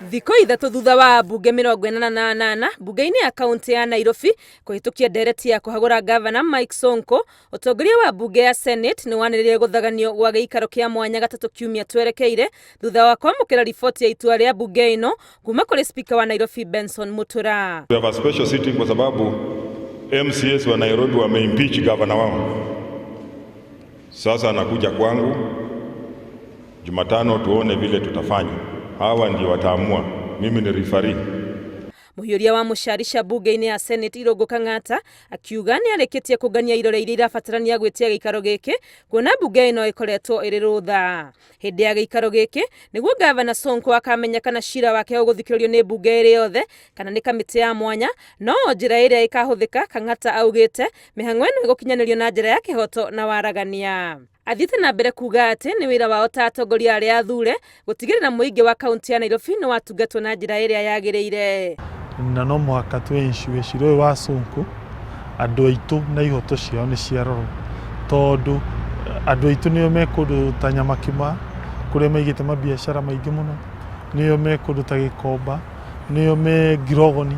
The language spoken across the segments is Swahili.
Thiko ithatu thutha wa mbunge 48 mbunge-inĩ ya kaunti ya Nairobi kũhĩtũkia ndereti ya kũhagũra gavana Mike Sonko, ũtongoria wa mbunge ya Senate nĩ wanĩrĩire gũthaganio gwa gĩikaro kĩa mwanya gatatũ kiumia twerekeire thutha wa kwamũkĩra riboti ya itua rĩa mbunge ĩno kuma kũrĩ speaker wa Nairobi Benson Mutura. We have a special sitting kwa sababu MCAs wa Nairobi wameimpeach gavana wao. Sasa anakuja kwangu Jumatano, tuone vile tutafanya. Hawa ndio wataamua, mimi ni referee. Mũhiũria wa mũcarisha mbunge-inĩ ya Senate Irũngũ Kang'ata akiuga nĩ arĩkĩtie kũngania irore iria irabatarania gwĩtia gĩikaro gĩkĩ kuona mbunge ĩno ĩkoretwo ĩrĩ rũtha. Hĩndĩ ya gĩikaro gĩkĩ nĩguo gavana Sonko akamenya kana cira wake ũgũthikĩrĩrio nĩ mbunge ĩrĩ yothe kana nĩ kamĩtĩ ya mwanya, no njĩra ĩrĩa ĩkahũthĩka, Kang'ata augĩte mĩhang'o ĩno ĩgũkinyanĩrio na njĩra ya kĩhoto na waragania. Athiĩte na mbere kuga atĩ nĩ wĩra wao ta atongoria arĩa athure gũtigĩrĩra mũingĩ wa kaunti ya Nairobi nĩ watungatwo na njĩra ĩrĩa yagĩrĩire. Na no mũhaka tũensure cira ũyũ wa Sonko andũ aitũ na ihoto ciao nĩ ciarorwo, tondũ andũ aitũ nĩo me kũndũ ta Nyamakima kũrĩa maigĩte mabiacara maingĩ mũno, nĩo me kũndũ ta Gĩkomba, nĩo me Ngirogoni,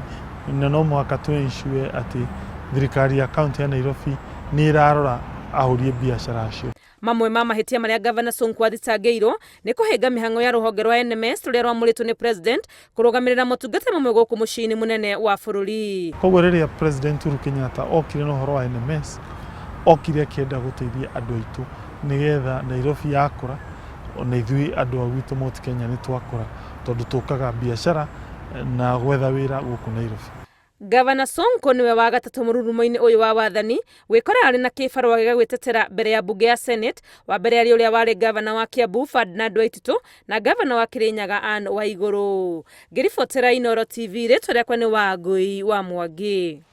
na no mũhaka tũensure atĩ thirikari ya kaunti ya Nairobi nĩ ĩrarora ahũrie biacara acio. Mamwe ma mahĩtia marĩa gavana Sonko athitangĩirwo nĩ kũhĩnga mĩhang'o ya rũhonge rwa NMS rũrĩa rwamũrĩtwo nĩ president kũrũgamĩrĩra motungata mamwe gũkũ mũciĩ-inĩ mũnene wa bũrũri. Koguo rĩrĩa President Uhuru Kenyatta okire na ũhoro wa NMS, okire akĩenda gũteithia andũ aitũ nĩgetha Nairobi yakũra, ona ithuĩ andũ a gwitũ Mount Kenya nĩ twakũra, tondũ tũkaga biacara na gwetha wĩra gũkũ Nairobi. Gavana Sonko niwe wa gatatũ mũrurumo-inĩ ũyũ wa wathani gwĩkora arĩ na kĩbarũa gĩa gwĩtetera mbere ya mbunge ya Senate, wa mbere arĩ ũrĩa warĩ gavana wa Kiambu Ferdinand Waititu na gavana wa Kirinyaga Anne Waigũrũ. Ngĩribotera Inooro TV, rĩtwa rĩakwa nĩ Wangũi wa Mwangi.